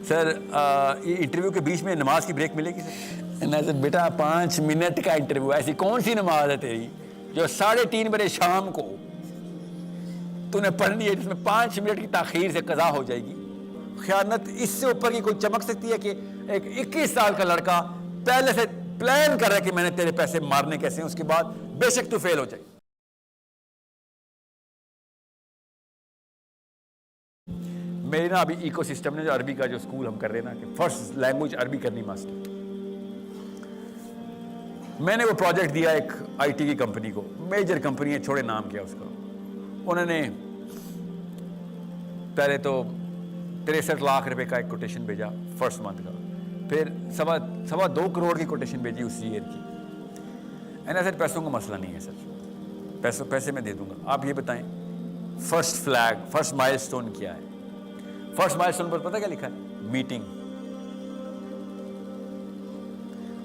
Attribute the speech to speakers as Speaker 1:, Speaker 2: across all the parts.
Speaker 1: سر یہ انٹرویو کے بیچ میں نماز کی بریک ملے گی سر؟ بیٹا 5 منٹ کا انٹرویو، ایسی کون سی نماز ہے تیری جو 3:30 بجے شام کو تو نے پڑھنی ہے جس میں 5 منٹ کی تاخیر سے قضا ہو جائے گی؟ خیانت اس سے اوپر کی کوئی چمک سکتی ہے کہ ایک 21 سال کا لڑکا پہلے سے پلان کر رہا ہے کہ میں نے تیرے پیسے مارنے کیسے ہیں، اس کے بعد بے شک تو فیل ہو جائے۔ میری نا ابھی ایکو سسٹم نے جو عربی کا جو اسکول ہم کر رہے ہیں نا کہ فرسٹ لینگویج عربی کرنی ماسٹر، میں نے وہ پروجیکٹ دیا ایک آئی ٹی کی کمپنی کو، میجر کمپنی ہے، چھوڑے نام کیا اس کا۔ انہوں نے پہلے تو 63 لاکھ روپے کا ایک کوٹیشن بھیجا فرسٹ منتھ کا، پھر 2.25 کروڑ کی کوٹیشن بھیجی اس ایئر کی۔ سر پیسوں کا مسئلہ نہیں ہے سر، پیسے میں دے دوں گا، آپ یہ بتائیں فرسٹ فلیگ، فرسٹ مائل سٹون کیا ہے؟ فرسٹ مائل سٹون پر پتہ کیا لکھا ہے؟ میٹنگ۔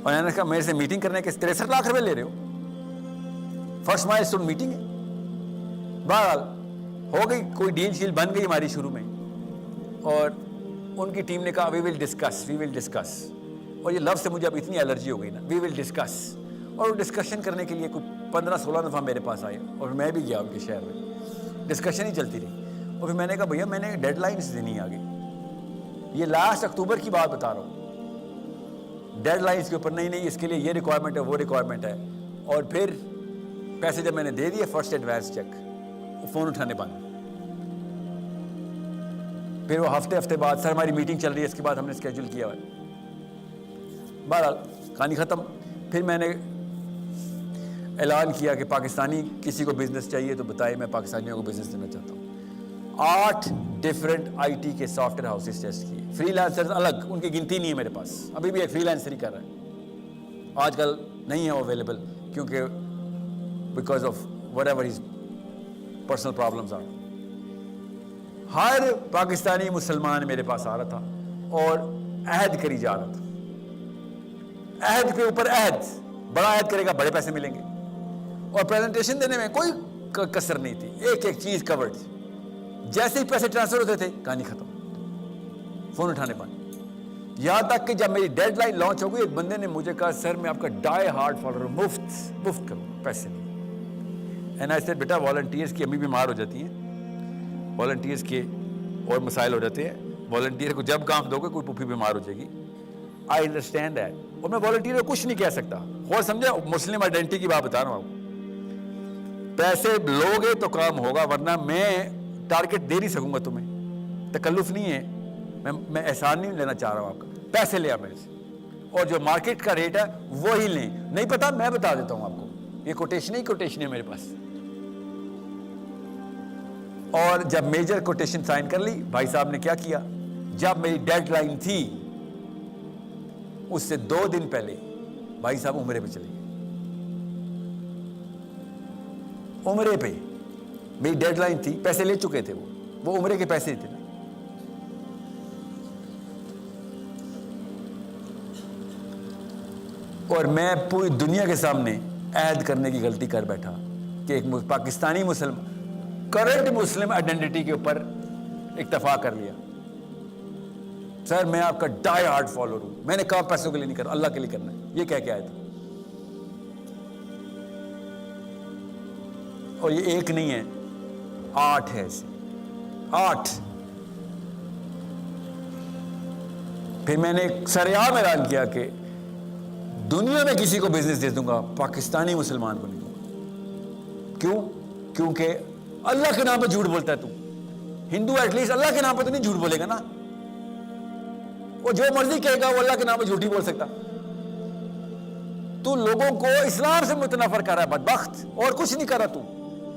Speaker 1: اور میں نے کہا میرے سے میٹنگ کرنے کے 63 لاکھ روپے لے رہے ہو؟ فرسٹ مائل سٹون میٹنگ ہے۔ بہرحال ہو گئی، کوئی ڈیل شیل بن گئی ہماری شروع میں، اور ان کی ٹیم نے کہا وی ول ڈسکس، اور یہ لفظ سے مجھے اب اتنی الرجی ہو گئی نا، وی ول ڈسکس، اور وہ ڈسکشن کرنے کے لیے کوئی 15-16 دفعہ میرے پاس آئے، اور میں بھی گیا ان کے شہر میں، ڈسکشن ہی چلتی رہی۔ اور پھر میں نے کہا بھیا میں نے ڈیڈ لائنس دینی آگے، یہ لاسٹ اکتوبر کی بات بتا رہا ہوں، ڈیڈ لائنس کے اوپر نہیں اس کے لیے یہ ریکوائرمنٹ ہے وہ ریکوائرمنٹ ہے، اور پھر پیسے جب میں نے دے دیے فرسٹ ایڈوانس چیک، فون اٹھانے بند۔ پھر وہ ہفتے بعد سر ہماری میٹنگ چل رہی ہے، اس کے بعد ہم نے اسکیجول کیا ہوا ہے۔ بہرحال کہانی ختم۔ پھر میں نے اعلان کیا کہ پاکستانی کسی کو بزنس چاہیے تو بتائے، میں پاکستانیوں کو بزنس دینا چاہتا ہوں۔ 8 ڈفرینٹ آئی ٹی کے سافٹ ویئر ہاؤسز ٹیسٹ کیے، فری لانسرز الگ، ان کی گنتی نہیں ہے میرے پاس، ابھی بھی ایک فری لانسر ہی کر رہا ہے، آج کل نہیں ہے وہ اویلیبل، کیونکہ because of whatever his personal problems are. ہر پاکستانی مسلمان میرے پاس آ رہا تھا اور عہد کری جا رہا تھا، عہد کے اوپر عہد، بڑا عہد کرے گا بڑے پیسے ملیں گے، اور پریزنٹیشن دینے میں کوئی کسر نہیں تھی، ایک چیز کورڈ۔ جیسے ہی پیسے ٹرانسفر ہوتے تھے کہانی ختم، فون اٹھانے پانے، یہاں تک کہ جب میری ڈیڈ لائن لانچ ہو گئی ایک بندے نے مجھے کہا سر میں آپ کا ڈائی ہارڈ فالوور ہوں، مفت کروں، پیسے نہیں۔ And I said beta volunteers کی امی بیمار ہو جاتی ہیں، والنٹیئرس کے اور مسائل ہو جاتے ہیں، والنٹیئر کو جب کام دو گے کوئی پھوپھی بیمار ہو جائے گی، آئی انڈرسٹینڈ دیٹ، اور میں والنٹیئر کو کچھ نہیں کہہ سکتا، اور سمجھا مسلم آئیڈینٹی کی بات بتا رہا ہوں، پیسے لوگے تو کام ہوگا، ورنہ میں ٹارگٹ دے نہیں سکوں گا تمہیں، تکلف نہیں ہے، میں احسان نہیں لینا چاہ رہا ہوں آپ کا، پیسے لیا میرے سے، اور جو مارکیٹ کا ریٹ ہے وہی لیں، نہیں پتا میں بتا دیتا ہوں آپ کو، یہ کوٹیشن ہے میرے پاس۔ اور جب میجر کوٹیشن سائن کر لی، بھائی صاحب نے کیا کیا، جب میری ڈیڈ لائن تھی اس سے 2 دن پہلے بھائی صاحب عمرے پہ چلے گئے، عمرے پہ، میری ڈیڈ لائن تھی، پیسے لے چکے تھے، وہ عمرے کے پیسے تھے نا۔ اور میں پوری دنیا کے سامنے عہد کرنے کی غلطی کر بیٹھا کہ ایک پاکستانی مسلم کرنٹ مسلم آئیڈینٹی کے اوپر اکتفا کر لیا، سر میں آپ کا ڈائی ہارڈ فالوور ہوں، میں نے کہا پیسوں کے لیے نہیں کرنا، اللہ کے لیے کرنا ہے، یہ کہہ کے آیا تھا۔ اور یہ ایک نہیں ہے، 8 ہے ایسے، 8۔ پھر میں نے سریعام اعلان کیا کہ دنیا میں کسی کو بزنس دے دوں گا، پاکستانی مسلمان کو نہیں دوں گا۔ کیوں؟ کیونکہ اللہ کے نام پہ جھوٹ بولتا ہے تو، ہندو ایٹ لیسٹ اللہ کے نام پہ تو نہیں جھوٹ بولے گا نا، وہ جو مرضی کہے گا وہ اللہ کے نام پہ جھوٹ ہی بول سکتا۔ تو لوگوں کو اسلام سے متنفر کر رہا ہے بدبخت، اور کچھ نہیں کر رہا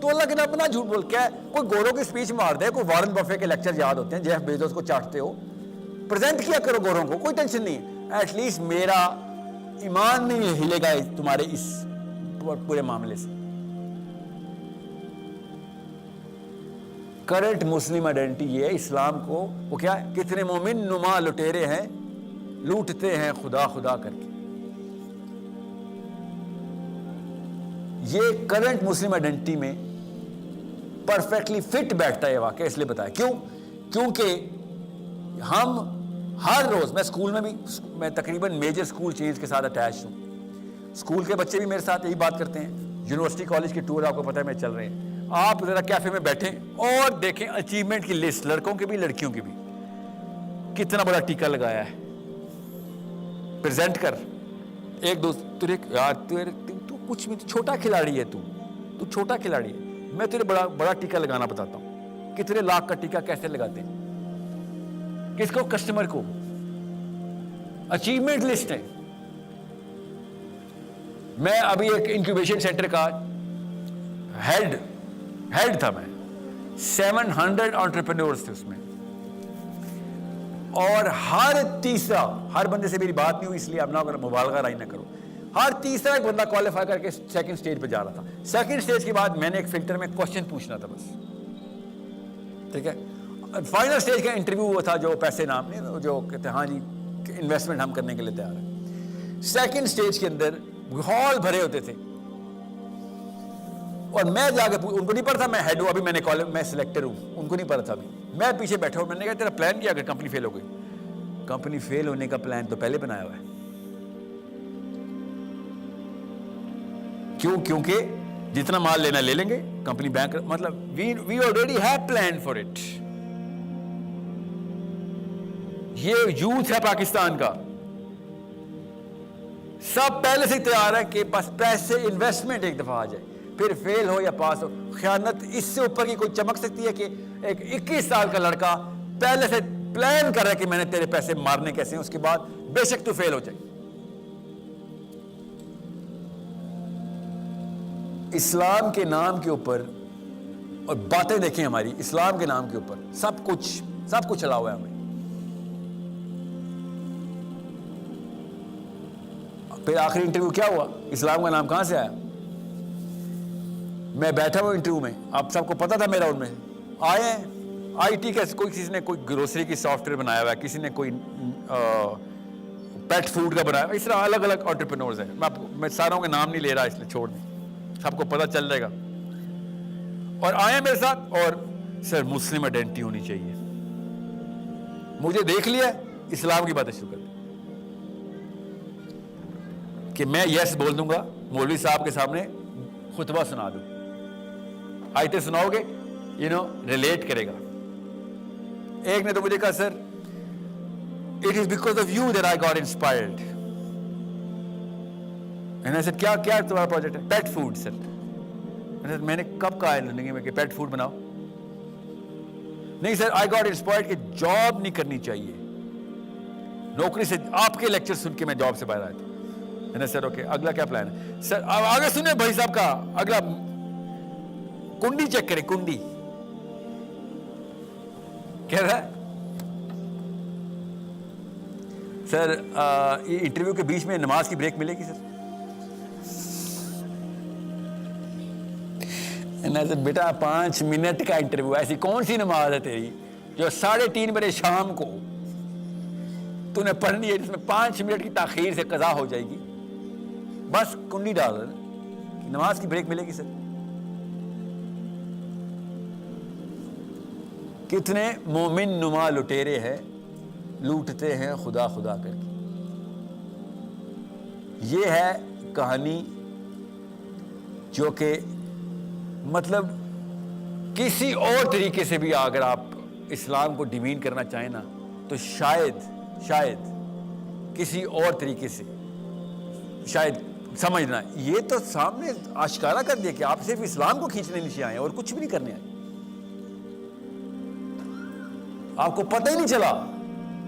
Speaker 1: تو اللہ کے نام پہ نہ جھوٹ بول کے کوئی گوروں کی سپیچ مار دے، کوئی وارن بفے کے لیکچر یاد ہوتے ہیں، جیف بیزوس کو چاٹتے ہو، پریزنٹ کیا کرو گوروں کو، کوئی ٹینشن نہیں ہے، ایٹ لیسٹ میرا ایمان نہیں ہلے گا تمہارے اس پورے معاملے سے۔ کرنٹ مسلم آئیڈینٹی یہ ہے، اسلام کو وہ کیا ہے، کتنے مومن نما لٹیرے ہیں، لوٹتے ہیں خدا خدا کر کے، یہ کرنٹ مسلم آئیڈینٹی میں پرفیکٹلی فٹ بیٹھتا ہے یہ واقعہ، اس لیے بتایا کیوں؟ کیونکہ ہم ہر روز میں اسکول میں بھی، میں تقریباً میجر اسکول چینج کے ساتھ اٹیچ ہوں. اسکول کے بچے بھی میرے ساتھ یہی بات کرتے ہیں. یونیورسٹی کالج کے ٹور آپ کو پتہ ہے میں چل رہے ہیں. آپ ذرا کیفے میں بیٹھیں اور دیکھیں اچیومنٹ کی لسٹ، لڑکوں کی بھی لڑکیوں کی بھی. کتنا بڑا ٹیکا لگایا ہے. پریزنٹ کر ایک دوست یار تو کچھ بھی چھوٹا کھلاڑی ہے، تو چھوٹا کھلاڑی ہے. میں تجھے بڑا ٹیکا لگانا بتاتا ہوں. کتنے لاکھ کا ٹیکا کیسے لگاتے ہیں. کس کو؟ کسٹمر کو. اچیومنٹ لسٹ ہے. میں ابھی ایک انکیوبیشن سینٹر کا ہیڈ تھا. میں 700 انٹرپرینورز تھے اس میں، اور ہر تیسرا، ہر بندے سے میری بات نہیں ہوئی اس لیے اب نہ مبالغہ رائی نہ کرو، ہر تیسرا ایک بندہ کوالیفائی کر کے سیکنڈ سٹیج پہ جا رہا تھا. سیکنڈ سٹیج کے بعد میں نے ایک فلٹر میں کوشچن پوچھنا تھا بس، ٹھیک ہے. فائنل سٹیج کا انٹرویو ہوا تھا، جو پیسے نام نہیں، جو کہتے ہیں ہاں جی انویسٹمنٹ ہم کرنے کے لیے تیار ہیں. سیکنڈ سٹیج کے اندر ہال بھرے ہوتے تھے، اور میں جا کے ان کو نہیں پتا تھا میں ہیڈ ہوں، ابھی میں سلیکٹر ہوں، ان کو نہیں پتا تھا. ابھی میں پیچھے بیٹھا ہوں. میں نے کہا تیرا پلان کیا اگر کمپنی فیل ہو گئی؟ کمپنی فیل ہونے کا پلان تو پہلے بنایا ہوا ہے. کیوں؟ کیونکہ جتنا مال لینا لے لیں گے، کمپنی بینک، مطلب we already have plan for it. یہ یوتھ ہے پاکستان کا، سب پہلے سے تیار ہے کہ بس پیسے انویسٹمنٹ ایک دفعہ آ جائے، پھر فیل ہو یا پاس ہو. خیانت اس سے اوپر کی کوئی چمک سکتی ہے کہ ایک 21 سال کا لڑکا پہلے سے پلان کر رہا ہے کہ میں نے تیرے پیسے مارنے کیسے ہیں، اس کے بعد بے شک تو فیل ہو جائے. اسلام کے نام کے اوپر، اور باتیں دیکھیں ہماری اسلام کے نام کے اوپر سب کچھ چلا ہوا ہے ہمیں. پھر آخری انٹرویو کیا ہوا؟ اسلام کا نام کہاں سے آیا؟ میں بیٹھا ہوا انٹرویو میں، آپ سب کو پتا تھا میرا ان میں آئے ہیں آئی ٹی کا، کسی نے کوئی گروسری کی سافٹ ویئر بنایا ہوا ہے، کسی نے کوئی پیٹ فوڈ کا بنایا ہوا ہے. اس طرح الگ الگ انٹرپرینورز ہیں. میں ساروں کے نام نہیں لے رہا اس لیے چھوڑ دیں، سب کو پتہ چل جائے گا. اور آئے میرے ساتھ، اور سر مسلم آئیڈینٹی ہونی چاہیے. مجھے دیکھ لیا اسلام کی باتیں شروع کر دی کہ میں یس بول دوں گا، مولوی صاحب کے سامنے خطبہ سنا دوں، آیتیں سناؤ گے، ریلیٹ کرے گا. ایک نے تو مجھے کہا sir it is because of you that I got inspired. Sir کیا تمہارا پروجیکٹ ہے؟ پیٹ فوڈ. سر میں نے کب کہا ہے زندگی میں کہ پیٹ فوڈ بناؤ؟ نہیں سر آئی گاٹ انسپائرڈ کہ جاب نہیں کرنی چاہیے، نوکری سے. آپ کے لیکچر سن کے میں جاب سے باہر آیا تھا. میں نے سر اوکے اگلا کیا پلان ہے؟ سر آگے سنیں بھائی صاحب کا اگلا، کنڈی چیک کریں. کنڈی کہہ رہا ہے سر یہ انٹرویو کے بیچ میں نماز کی بریک ملے گی سر؟ بیٹا 5 منٹ کا انٹرویو، ایسی کون سی نماز ہے تیری جو 3:30 بجے شام کو تو نے پڑھنی ہے، جس میں 5 منٹ کی تاخیر سے قضا ہو جائے گی؟ بس کنڈی ڈال رہا، نماز کی بریک ملے گی سر؟ کتنے مومن نما لٹیرے ہیں، لوٹتے ہیں خدا خدا کر کے. یہ ہے کہانی جو کہ مطلب کسی اور طریقے سے بھی اگر آپ اسلام کو ڈیمین کرنا چاہیں نا تو شاید کسی اور طریقے سے شاید سمجھنا. یہ تو سامنے آشکارا کر دیا کہ آپ صرف اسلام کو کھینچنے نیچے آئے اور کچھ بھی نہیں کرنے آئے. آپ کو پتہ ہی نہیں چلا.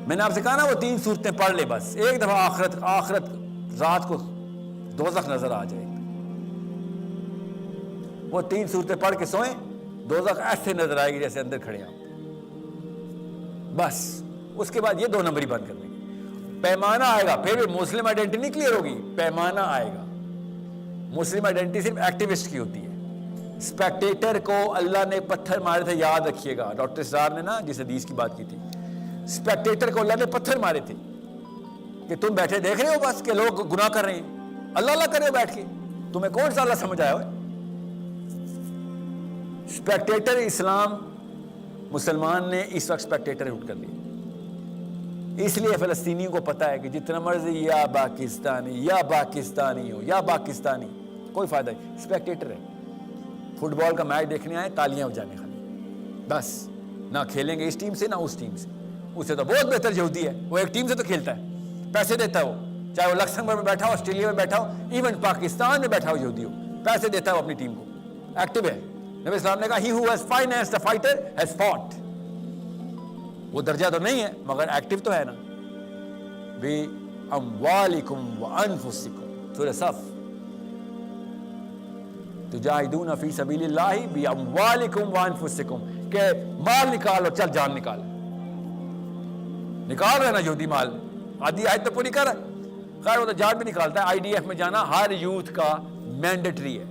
Speaker 1: میں نے آپ سے کہا نا وہ 3 صورتیں پڑھ لے بس ایک دفعہ، آخرت رات کو دوزخ نظر آ جائے. وہ 3 صورتیں پڑھ کے سوئیں، دوزخ ایسے نظر آئے گی جیسے اندر کھڑے ہیں. بس اس کے بعد یہ 2 نمبری بند کر دیں گے. پیمانہ آئے گا، پھر بھی مسلم آئیڈینٹی نہیں کلیئر ہوگی، پیمانہ آئے گا. مسلم آئیڈینٹی صرف ایکٹیوسٹ کی ہوتی ہے. اسپیکٹیٹر کو اللہ نے پتھر مارے تھے، یاد رکھیے گا. ڈاکٹر اسرار نے نا جس حدیث کی بات کی تھی، اسپیکٹیٹر کو اللہ نے پتھر مارے تھے کہ تم بیٹھے دیکھ رہے ہو بس کہ لوگ گناہ کر رہے ہیں، اللہ کر رہے ہو بیٹھ کے، تمہیں کون سا اللہ سمجھ آیا ہو؟ اسپیکٹیٹر اسلام مسلمان نے اس وقت اسپیکٹیٹر اٹھ کر لیا. اس لیے فلسطینیوں کو پتا ہے کہ جتنا مرضی یا پاکستانی ہو یا پاکستانی، کوئی فائدہ نہیں، اسپیکٹیٹر ہے، فٹ بال کا میچ دیکھنے آئے، تالیاں بجانے خالی، بس، نہ کھیلیں گے اس ٹیم سے نہ اس ٹیم سے، اس سے تو بہت بہتر یہودی ہے، وہ ایک ٹیم سے تو کھیلتا ہے، پیسے دیتا ہے وہ، چاہے وہ لکسمبرگ میں بیٹھا ہو، آسٹریلیا میں بیٹھا ہو، ایون پاکستان میں بیٹھا ہو یہودی ہو، پیسے دیتا ہے وہ اپنی ٹیم کو، ایکٹیو ہے۔ نبی اسلام نے کہا he who has financed a fighter has fought، وہ درجہ تو نہیں ہے مگر ایکٹیو تو ہے نا۔ بِأَمْوَالِكُمْ وَأَنفُسِكُمْ، سورہ صف، تجاہدون فی سبیل اللہ بِأَمْوَالِكُمْ وَأَنفُسِكُمْ، کہ مال نکالو، چل جان نکال رہے نا یہودی مال، آدھی آیت تو پوری کر رہا ہے، خیر وہ تو جان بھی نکالتا ہے۔ IDF میں جانا ہر یوتھ کا مینڈیٹری ہے،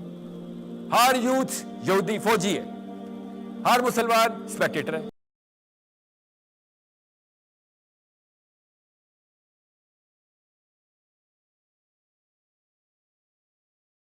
Speaker 1: ہر یوتھ یہودی فوجی ہے، ہر مسلمان اسپیکٹیٹر ہے۔